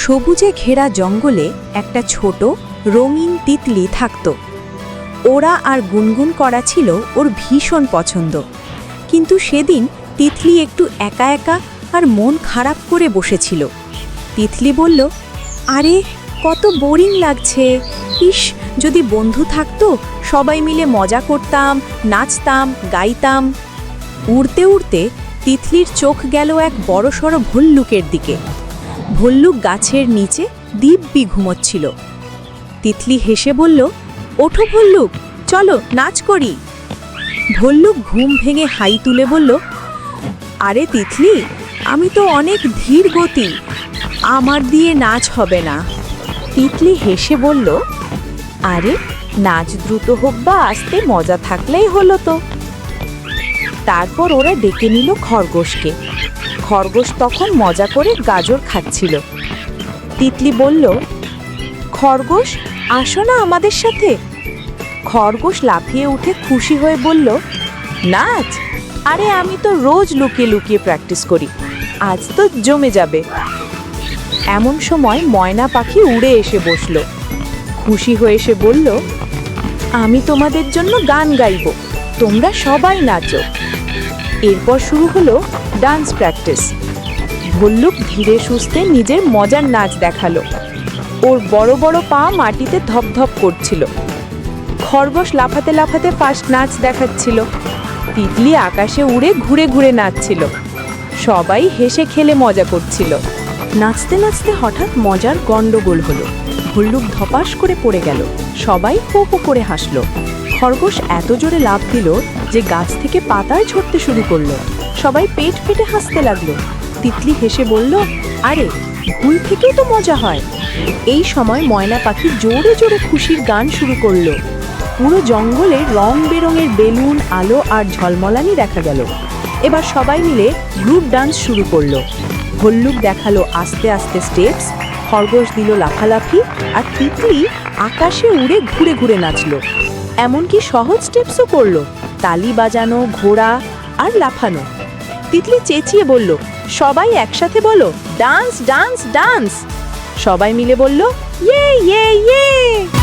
সবুজে ঘেরা জঙ্গলে একটা ছোট রঙিন তিতলি থাকত। ওরা আর গুনগুন করা ছিল ওর ভীষণ পছন্দ। কিন্তু সেদিন তিতলি একটু একা একা আর মন খারাপ করে বসেছিল। তিতলি বলল, আরে কত বোরিং লাগছে, ইস যদি বন্ধু থাকতো, সবাই মিলে মজা করতাম, নাচতাম, গাইতাম। উড়তে উড়তে তিতলির চোখ গেল এক বড়সড় ভল্লুকের দিকে। ভল্লুক গাছের নিচে দিব্যি ঘুমোচ্ছিল। তিতলি হেসে বলল, ওঠো ভল্লুক, চলো নাচ করি। ভল্লুক ঘুম ভেঙে হাই তুলে বলল, আরে তিতলি, আমি তো অনেক ধীর গতি, আমার দিয়ে নাচ হবে না। তিতলি হেসে বলল, আরে নাচ দ্রুত হোক বা আস্তে, মজা থাকলেই হলো তো। তারপর ওরা ডেকে নিল খরগোশকে। খরগোশ তখন মজা করে গাজর খাচ্ছিল। তিতলি বলল, খরগোশ আসো না আমাদের সাথে। খরগোশ লাফিয়ে উঠে খুশি হয়ে বলল, নাচ? আরে আমি তো রোজ লুকিয়ে লুকিয়ে প্র্যাকটিস করি, আজ তো জমে যাবে। এমন সময় ময়না পাখি উড়ে এসে বসল। খুশি হয়ে এসে বলল, আমি তোমাদের জন্য গান গাইব, তোমরা সবাই নাচো। এরপর শুরু হলো ডান্স প্র্যাকটিস। ভল্লুক ধীরে সুস্থে নিজের মজার নাচ দেখালো। ওর বড় বড় পা মাটিতে ধপধপ করছিল। খরগোশ লাফাতে লাফাতে ফার্স্ট নাচ দেখাচ্ছিল। তিতলি আকাশে উড়ে ঘুরে ঘুরে নাচছিল। সবাই হেসে খেলে মজা করছিল। নাচতে নাচতে হঠাৎ মজার গন্ডগোল হলো। ভল্লুক ধপাস করে পড়ে গেল। সবাই হো হো করে হাসল। খরগোশ এত জোরে লাফ দিল যে গাছ থেকে পাতায় ঝরতে শুরু করলো। সবাই পেট ফেটে হাসতে লাগলো। তিতলি হেসে বলল, আরে ভুল থেকেই তো মজা হয়। এই সময় ময়না পাখি জোরে জোরে খুশির গান শুরু করলো। পুরো জঙ্গলে রং বেরঙের বেলুন, আলো আর ঝলমলানি দেখা গেল। এবার সবাই মিলে গ্রুপ ডান্স শুরু করলো। ভল্লুক দেখালো আস্তে আস্তে স্টেপস, খরগোশ দিল লাফালাফি, আর তিতলি আকাশে উড়ে ঘুরে ঘুরে নাচলো। এমনকি সহজ স্টেপসও করলো, তালি বাজানো, ঘোড়া আর লাফানো। তিতলি চেঁচিয়ে বলল, সবাই একসাথে বলো, ডান্স ডান্স ডান্স। সবাই মিলে বলল, ইয়ে ইয়ে ইয়ে।